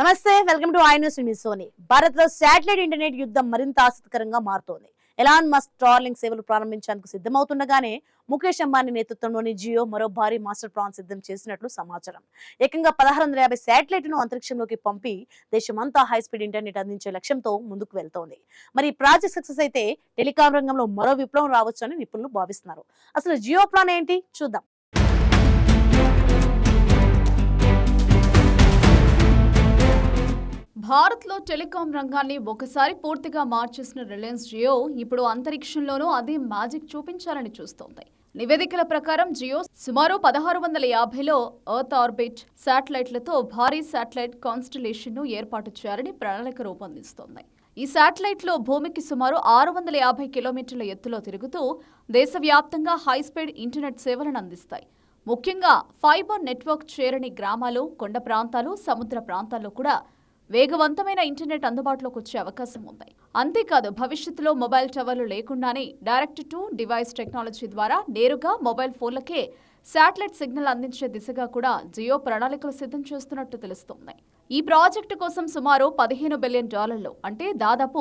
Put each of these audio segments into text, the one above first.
నమస్తే, welcome to I news. Soni. Bharat లో satellite internet యుద్ధం మరింత ఆసక్తికరంగా మారుతోంది. ఎలాన్ మస్క్ స్టార్లింక్ సేవలు ప్రారంభించేందుకు సిద్ధమవుతుండగానే ముఖేష్ అంబానీ నేతృత్వంలోని జియో మరో భారీ మాస్టర్ ప్లాన్ సిద్ధం చేసినట్లు సమాచారం. ఏకంగా 1650 శాటిలైట్లను అంతరిక్షంలోకి పంపి దేశమంతా హై స్పీడ్ ఇంటర్నెట్ అందించే లక్ష్యంతో ముందుకు వెళ్తోంది. మరి ఈ ప్రాజెక్ట్ సక్సెస్ అయితే టెలికాం రంగంలో మరో విప్లవం రావచ్చని నిపుణులు భావిస్తున్నారు. అసలు జియో ప్లాన్ ఏంటి చూద్దాం. భారత్లో టెలికాం రంగాన్ని ఒకసారి పూర్తిగా మార్చేసిన రిలయన్స్ జియో ఇప్పుడు అంతరిక్షంలోనూ అదే మ్యాజిక్ చూపించాలని చూస్తోంది. నివేదికల ప్రకారం జియో సుమారు 1650లో ఎర్త్ ఆర్బిట్ శాటిలైట్లతో భారీ శాటిలైట్ కాన్స్టలేషన్ ను ఏర్పాటు చేయాలని ప్రణాళిక రూపొందిస్తోంది. ఈ శాటిలైట్లో భూమికి సుమారు 650 కిలోమీటర్ల ఎత్తులో తిరుగుతూ దేశవ్యాప్తంగా హైస్పీడ్ ఇంటర్నెట్ సేవలను అందిస్తాయి. ముఖ్యంగా ఫైబర్ నెట్వర్క్ చేరని గ్రామాలు, కొండ ప్రాంతాలు, సముద్ర ప్రాంతాల్లో కూడా వేగవంతమైన ఇంటర్నెట్ అందుబాటులోకి వచ్చే అవకాశం ఉంది. అంతేకాదు, భవిష్యత్తులో మొబైల్ టవర్లు లేకుండానే డైరెక్ట్ టు డివైస్ టెక్నాలజీ ద్వారా నేరుగా మొబైల్ ఫోన్లకే శాటిలైట్ సిగ్నల్ అందించే దిశగా కూడా జియో ప్రణాళికలు సిద్ధం చేస్తున్నట్టు తెలుస్తోంది. ఈ ప్రాజెక్టు కోసం సుమారు $15 బిలియన్ అంటే దాదాపు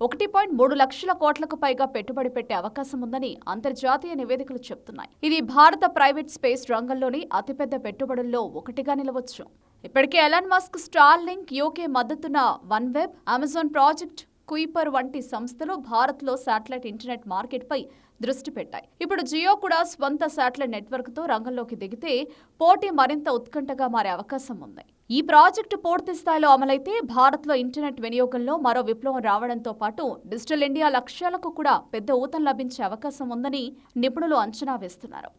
1.3 లక్షల కోట్లకు పైగా పెట్టుబడి పెట్టే అవకాశం ఉందని అంతర్జాతీయ నివేదికలు చెబుతున్నాయి. ఇది భారత ప్రైవేట్ స్పేస్ రంగంలోని అతిపెద్ద పెట్టుబడుల్లో ఒకటిగా నిలవచ్చు. ఇప్పటికే ఎలాన్ మస్క్, స్టార్లింక్, యూకే మద్దతున్న వన్వెబ్, అమెజాన్ ప్రాజెక్ట్ కుయిపర్ వంటి సంస్థలు భారత్లో శాటిలైట్ ఇంటర్నెట్ మార్కెట్పై దృష్టి పెట్టాయి. ఇప్పుడు జియో కూడా స్వంత శాటిలైట్ నెట్వర్క్తో రంగంలోకి దిగితే పోటీ మరింత ఉత్కంఠగా మారే అవకాశం ఉంది. ఈ ప్రాజెక్టు పూర్తి స్థాయిలో అమలైతే భారత్లో ఇంటర్నెట్ వినియోగంలో మరో విప్లవం రావడంతో పాటు డిజిటల్ ఇండియా లక్ష్యాలకు కూడా పెద్ద ఊతం లభించే అవకాశం ఉందని నిపుణులు అంచనా వేస్తున్నారు.